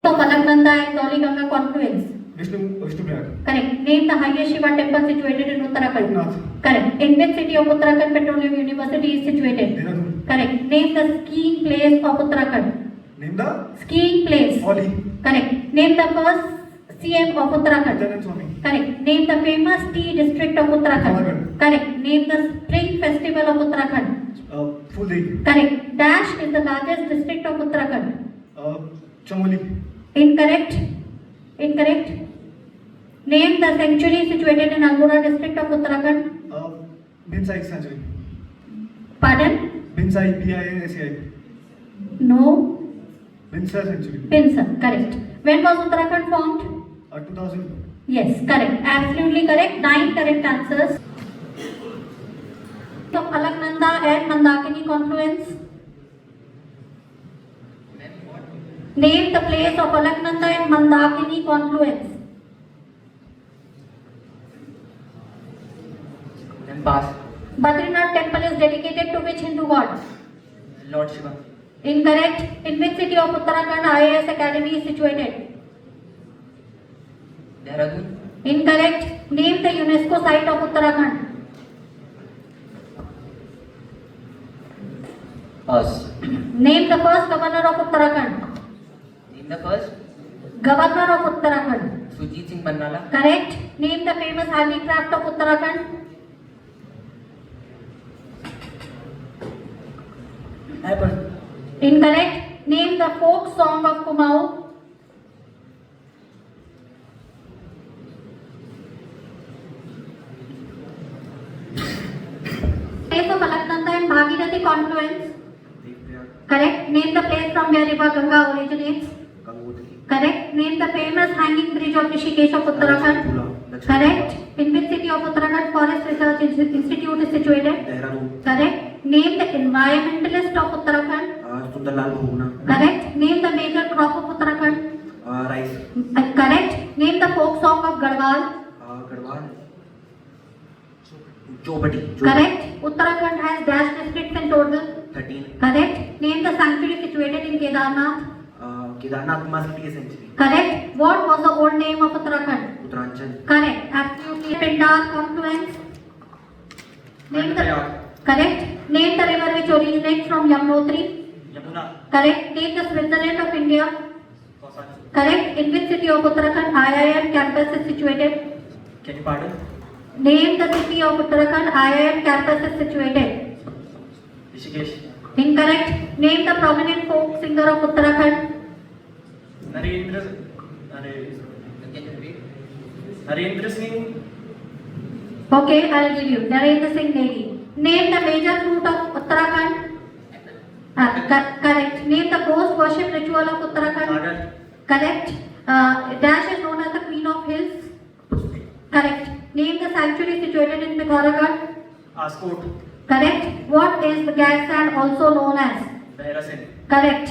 of Alaknanda and Dhauli-Ganga confluence. Vishnuprayag. Correct. Name the highest Shiva temple situated in Uttarakhand. Nath. Correct. In which city of Uttarakhand Petroleum University is situated? Dehradun. Correct. Name the skiing place of Uttarakhand. Name the Skiing place. Oli. Correct. Name the first CM of Uttarakhand. Janan Swami. Correct. Name the famous tea district of Uttarakhand. Palagan. Correct. Name the spring festival of Uttarakhand. Full day. Correct. Dash is the largest district of Uttarakhand. Chamoli. Incorrect. Incorrect. Name the sanctuary situated in Almora district of Uttarakhand. Binsai Sanctuary. Pardon? Binsai, BINSAI. No. Binsai Sanctuary. Pinsar. Correct. When was Uttarakhand formed? 2000. Yes, correct. Absolutely correct. 9 correct answers. Of Alaknanda and Mandakini confluence. Name the place of Alaknanda and Mandakini confluence. Then pass. Badrinath temple is dedicated to which Hindu god? Lord Shiva. Incorrect. In which city of Uttarakhand IAS Academy is situated? Dehradun. Incorrect. Name the UNESCO site of Uttarakhand. Pass. Name the first governor of Uttarakhand. Name the first. Governor of Uttarakhand. Sujit Singh Barnala. Correct. Name the famous handicraft of Uttarakhand. Apple. Incorrect. Name the folk song of Kumaon. Place of Alaknanda and Bhagirathi confluence. Correct. Name the place from where river Ganga originates. Correct. Name the famous hanging bridge of Rishikesh of Uttarakhand. Correct. In which city of Uttarakhand Forest Research Institute is situated? Dehradun. Correct. Name the environmentalist of Uttarakhand. Sundarlal Bahuguna. Correct. Name the major crop of Uttarakhand. Rice. Correct. Name the folk song of Garhwal. Garhwal. Chopati. Correct. Uttarakhand has dash districts in total. 13. Correct. Name the sanctuary situated in Kedarnath. Kedarnath must be a century. Correct. What was the old name of Uttarakhand? Uttaranchal. Correct. Absolutely. Pindar confluence. Name the correct. Name the river which originates from Yamunotri. Yamuna. Correct. Name the Switzerland of India. Correct. In which city of Uttarakhand IIM campus is situated? Can you pardon? Name the city of Uttarakhand IIM campus is situated. Rishikesh. Incorrect. Name the prominent folk singer of Uttarakhand. Narendra Singh. Okay, I'll give you. Narendra Singh Negi. Name the major fruit of Uttarakhand. Correct. Name the ghost worship ritual of Uttarakhand. Sagar. Correct. Dash is known as the Queen of Hills. Correct. Name the sanctuary situated in Pithoragarh. Ascot. Correct. What is the gas sand also known as? Behra Singh. Correct.